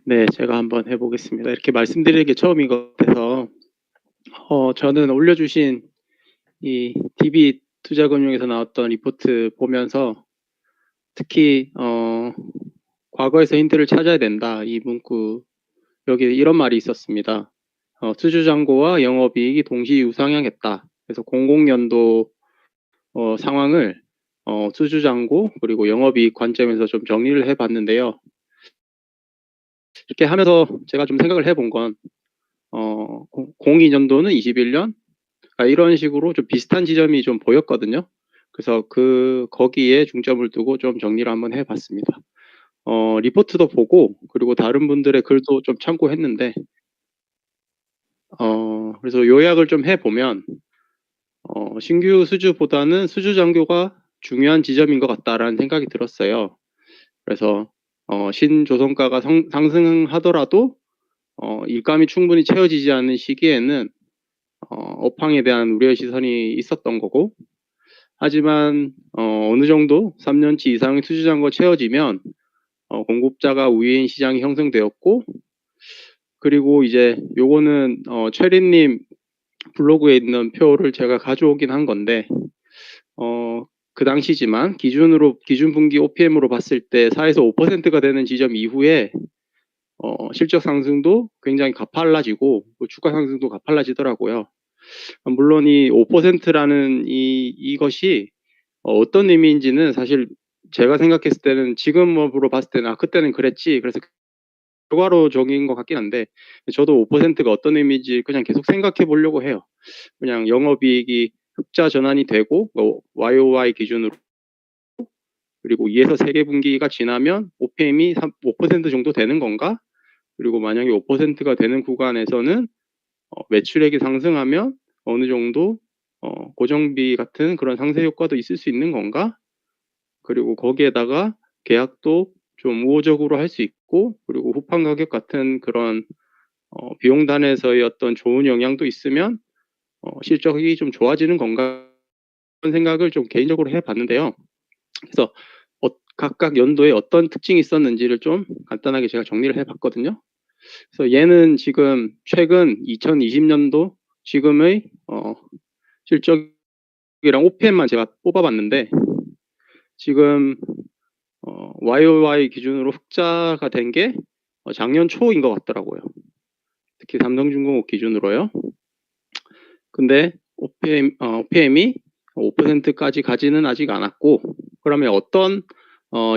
네. 제가 한번 해 보겠습니다. 이렇게 말씀드리는 게 처음인 것 같아서 저는 올려 주신 이 DB 투자금융에서 나왔던 리포트 보면서 특히 "과거에서 힌트를 찾아야 된다." 이 문구 여기에 이런 말이 있었습니다. "투자잔고와 영업이익이 동시 우상향했다." 그래서 00년도 상황을 투자잔고 그리고 영업이익 관점에서 좀 정리를 해 봤는데요. 이렇게 하면서 제가 좀 생각을 해본건 02년도는 21년 이런 식으로 좀 비슷한 지점이 좀 보였거든요. 그래서 거기에 중점을 두고 좀 정리를 한번 해 봤습니다. 리포트도 보고 그리고 다른 분들의 글도 좀 참고했는데 그래서 요약을 좀 해 보면 신규 수주보다는 수주 잔고가 중요한 지점인 것 같다라는 생각이 들었어요. 그래서 신조선가가 상승하더라도 일감이 충분히 채워지지 않는 시기에는 업황에 대한 우려의 시선이 있었던 거고, 하지만 어느 정도 3 년치 이상의 투자 잔고가 채워지면 공급자가 우위인 시장이 형성되었고, 그리고 이제 요거는 최리 님 블로그에 있는 표를 제가 가져오긴 한 건데 어 그 당시지만 기준 분기 OPM으로 봤을 때 4에서 5%가 되는 지점 이후에 실적 상승도 굉장히 가팔라지고 주가 상승도 가팔라지더라고요. 물론 이 5%라는 이것이 어떤 의미인지는 사실 제가 생각했을 때는 지금으로 봤을 때는 '아 그때는 그랬지.' 그래서 결과로 적인 것 같긴 한데, 저도 5%가 어떤 의미인지 그냥 계속 생각해 보려고 해요. 그냥 영업이익이 흑자 전환이 되고 YOY 기준으로, 그리고 2에서 3개 분기가 지나면 OPM이 5% 정도 되는 건가? 그리고 만약에 5%가 되는 구간에서는 매출액이 상승하면 어느 정도 고정비 같은 그런 상쇄 효과도 있을 수 있는 건가? 그리고 거기에다가 계약도 좀 우호적으로 할 수 있고, 그리고 후판 가격 같은 그런 비용단에서의 어떤 좋은 영향도 있으면 실적이 좀 좋아지는 건가, 그런 생각을 좀 개인적으로 해 봤는데요. 그래서 각각 연도에 어떤 특징이 있었는지를 좀 간단하게 제가 정리를 해 봤거든요. 그래서 얘는 지금 최근 2020년도 지금의 실적이랑 OPM만 제가 뽑아 봤는데, 지금 YOY 기준으로 흑자가 된 게 작년 초인 것 같더라고요. 특히 삼성중공업 기준으로요. 근데 OPM이 5%까지 가지는 아직 않았고, 그러면 어떤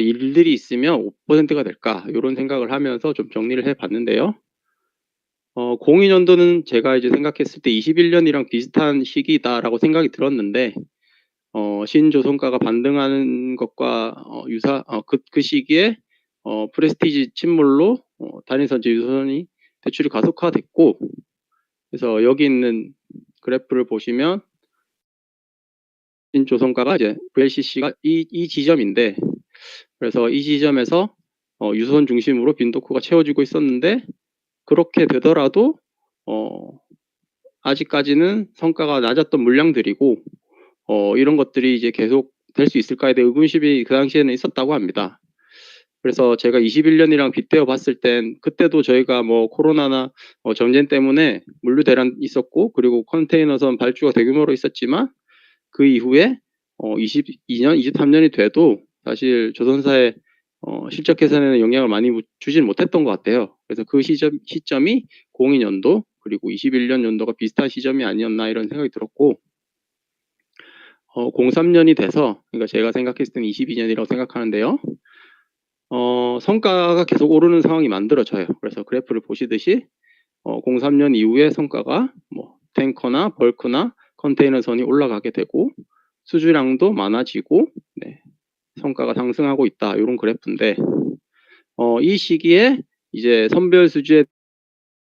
일들이 있으면 5%가 될까? 요런 생각을 하면서 좀 정리를 해 봤는데요. 02년도는 제가 이제 생각했을 때 21년이랑 비슷한 시기다라고 생각이 들었는데, 신조선가가 반등하는 것과 그 시기에 프레스티지 침몰로 단위선지 유선이 대출이 가속화됐고, 그래서 여기 있는 그래프를 보시면 신조선가가 이제 VLCC가 이 지점인데, 그래서 이 지점에서 유선 중심으로 빈도크가 채워지고 있었는데, 그렇게 되더라도 어 아직까지는 성과가 낮았던 물량들이고 이런 것들이 이제 계속 될 수 있을까에 대해 의구심이 그 당시에는 있었다고 합니다. 그래서 제가 21년이랑 빗대어 봤을 땐 그때도 저희가 뭐 코로나나 전쟁 때문에 물류 대란 있었고, 그리고 컨테이너선 발주가 대규모로 있었지만 그 이후에 22년, 23년이 돼도 사실 조선사의 실적 개선에는 영향을 많이 주지는 못했던 것 같아요. 그래서 그 시점이 02년도 그리고 21년 연도가 비슷한 시점이 아니었나 이런 생각이 들었고, 03년이 돼서, 그러니까 제가 생각했을 때는 22년이라고 생각하는데요. 성과가 계속 오르는 상황이 만들어져요. 그래서 그래프를 보시듯이 03년 이후에 성과가 뭐 탱커나 벌크나 컨테이너선이 올라가게 되고 수주량도 많아지고, 네, 성과가 상승하고 있다, 이런 그래프인데 이 시기에 이제 선별 수주의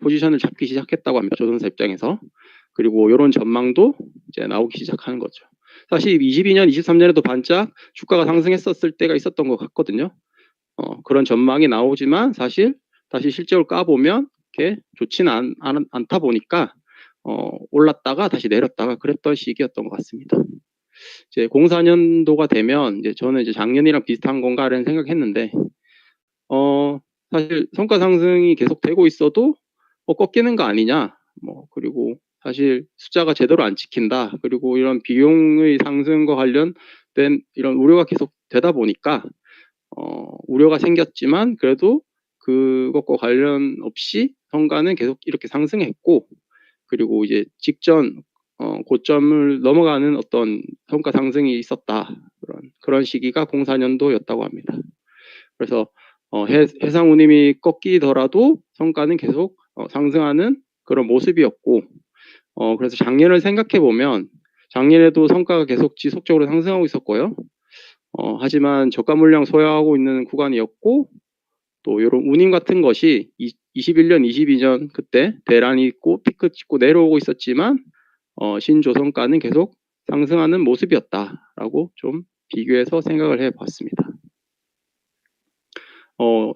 포지션을 잡기 시작했다고 합니다, 조선사 입장에서. 그리고 이런 전망도 이제 나오기 시작하는 거죠. 사실 22년, 23년에도 반짝 주가가 상승했었을 때가 있었던 것 같거든요. 그런 전망이 나오지만 사실 다시 실적을 까보면 이렇게 좋지는 않다 보니까 올랐다가 다시 내렸다가 그랬던 시기였던 것 같습니다. 이제 04년도가 되면 이제 저는 이제 작년이랑 비슷한 건가라는 생각했는데 사실 성과 상승이 계속되고 있어도 꺾이는 거 아니냐. 그리고 사실 숫자가 제대로 안 찍힌다. 그리고 이런 비용의 상승과 관련된 이런 우려가 계속 되다 보니까 우려가 생겼지만 그래도 그것과 관련 없이 성과는 계속 이렇게 상승했고, 그리고 이제 직전 고점을 넘어가는 어떤 성과 상승이 있었다. 그런 시기가 04년도였다고 합니다. 그래서 해상 운임이 꺾이더라도 성과는 계속 상승하는 그런 모습이었고, 그래서 작년을 생각해 보면 작년에도 성과가 계속 지속적으로 상승하고 있었고요. 하지만 저가 물량 소화하고 있는 구간이었고, 또 이런 운임 같은 것이 21년, 22년 그때 대란이 있고 피크 찍고 내려오고 있었지만 신조선가는 계속 상승하는 모습이었다라고 좀 비교해서 생각을 해봤습니다.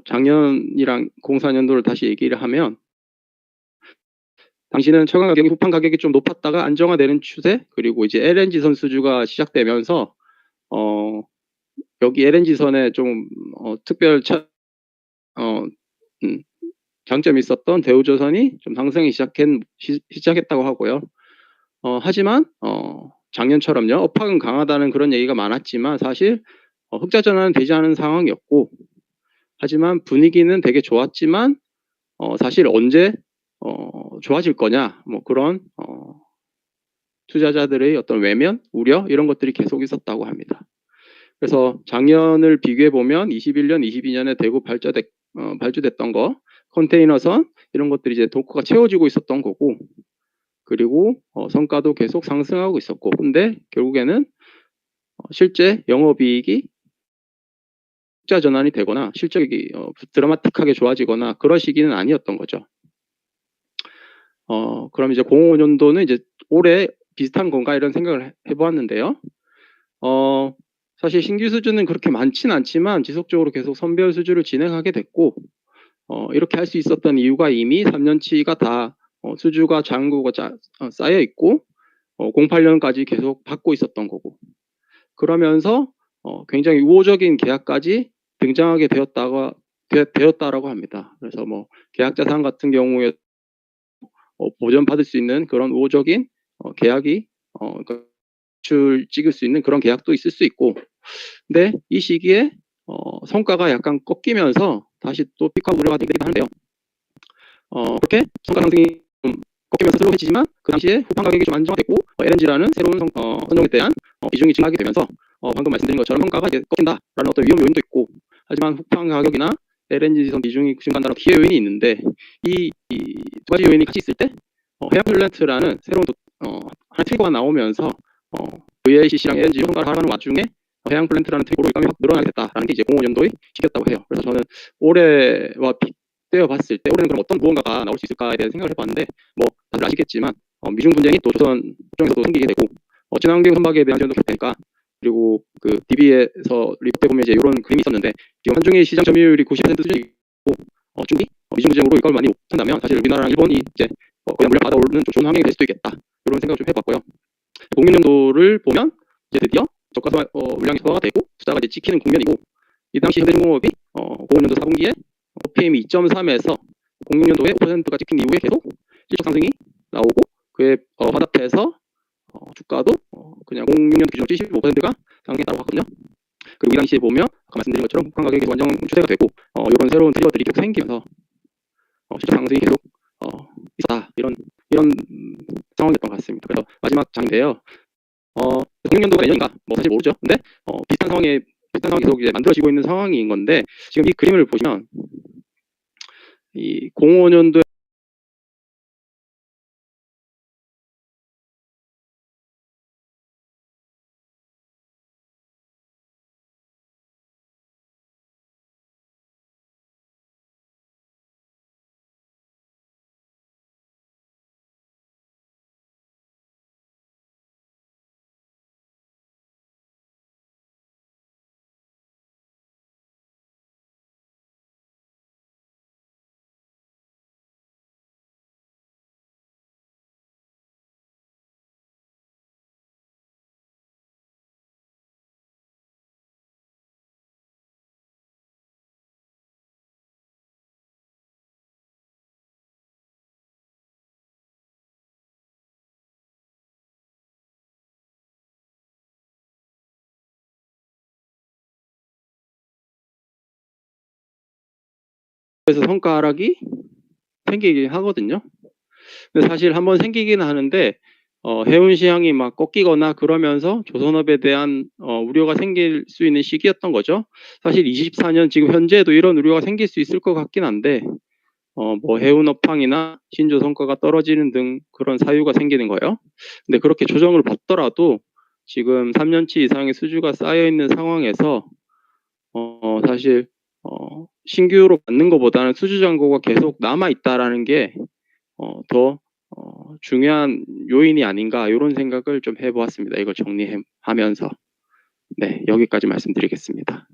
작년이랑 04년도를 다시 얘기를 하면, 당시는 철강 가격이 후판 가격이 좀 높았다가 안정화되는 추세, 그리고 이제 LNG 선 수주가 시작되면서 여기 LNG 선에 좀 특별 장점이 있었던 대우조선이 좀 상승이 시작했다고 하고요. 하지만 작년처럼요, 업황은 강하다는 그런 얘기가 많았지만 사실 흑자 전환은 되지 않은 상황이었고, 하지만 분위기는 되게 좋았지만 사실 언제 좋아질 거냐, 그런 투자자들의 어떤 외면, 우려 이런 것들이 계속 있었다고 합니다. 그래서 작년을 비교해 보면 21년, 22년에 대구 발주됐던 거, 컨테이너선 이런 것들이 이제 도크가 채워지고 있었던 거고, 그리고 성과도 계속 상승하고 있었고, 근데 결국에는 실제 영업이익이 흑자 전환이 되거나 실적이 드라마틱하게 좋아지거나 그런 시기는 아니었던 거죠. 그럼 이제 05년도는 이제 올해 비슷한 건가 이런 생각을 해보았는데요. 사실 신규 수주는 그렇게 많지는 않지만 지속적으로 계속 선별 수주를 진행하게 됐고, 이렇게 할 수 있었던 이유가 이미 3년치가 다 수주가 잔고가 쌓여 있고 08년까지 계속 받고 있었던 거고, 그러면서 굉장히 우호적인 계약까지 등장하게 되었다라고 합니다. 그래서 계약 자산 같은 경우에 보전 받을 수 있는 그런 우호적인 계약이 그러니까 줄 찍을 수 있는 그런 계약도 있을 수 있고, 근데 이 시기에 성과가 약간 꺾이면서 다시 또 피크업 우려가 되긴 하는데요. 그렇게 성과 상승이 좀 꺾이면서 슬로해지지만 그 당시에 후판 가격이 좀 안정화됐고 LNG라는 새로운 선종에 대한 비중이 증가하게 되면서 방금 말씀드린 것처럼 성과가 이제 꺾인다라는 어떤 위험 요인도 있고, 하지만 후판 가격이나 LNG 선 비중이 증가한다는 기회 요인이 있는데, 이 두 가지 요인이 같이 있을 때 해양 플랜트라는 새로운 하나 트리거가 나오면서 VLCC랑 LNG 효과를 하라는 와중에 해양 플랜트라는 트리거로 일감이 확 늘어나게 됐다라는 게 이제 05년도의 시기였다고 해요. 그래서 저는 올해와 빗대어 봤을 때 올해는 그럼 어떤 무언가가 나올 수 있을까에 대한 생각을 해봤는데, 다들 아시겠지만 미중 분쟁이 또 조선 쪽에서도 생기게 되고 친환경 선박에 대한 지원도 계속되니까, 그리고 그 DB에서 리포트에 보면 이제 이런 그림이 있었는데, 지금 한중일 시장 점유율이 90% 수준이고 중국이 미중 분쟁으로 이걸 많이 못한다면 사실 우리나라랑 일본이 이제 거의 물량 받아오르는 좀 좋은 환경이 될 수도 있겠다, 이런 생각을 좀 해봤고요. 06년도를 보면 이제 드디어 저가 물량이 소화가 되고 숫자가 이제 찍히는 국면이고, 이 당시 현대중공업이 05년도 4분기에 OPM이 2.3에서 06년도에 5%가 찍힌 이후에 계속 실적 상승이 나오고, 그에 화답해서 주가도 그냥 06년 기준 75%가 상승했다고 하거든요. 그리고 이 당시에 보면 아까 말씀드린 것처럼 후판 가격이 완전 추세가 되고 이런 새로운 트리거들이 계속 생기면서 실적 상승이 계속 있었다, 이런 상황이었던 것 같습니다. 그래서 마지막 장인데요. 06년도가 내년인가 사실 모르죠. 근데 비슷한 상황이 계속 이제 만들어지고 있는 상황인 건데, 지금 이 그림을 보시면 이 05년도에 그래서 성과 하락이 생기긴 하거든요. 근데 사실 한번 생기기는 하는데 해운 시황이 막 꺾이거나 그러면서 조선업에 대한 우려가 생길 수 있는 시기였던 거죠. 사실 24년 지금 현재에도 이런 우려가 생길 수 있을 것 같긴 한데 뭐 해운 업황이나 신조성과가 떨어지는 등 그런 사유가 생기는 거예요. 근데 그렇게 조정을 받더라도 지금 3년치 이상의 수주가 쌓여 있는 상황에서 사실 신규로 받는 것보다는 수주 잔고가 계속 남아 있다라는 게 더 중요한 요인이 아닌가 이런 생각을 좀 해보았습니다. 이걸 정리하면서 네 여기까지 말씀드리겠습니다.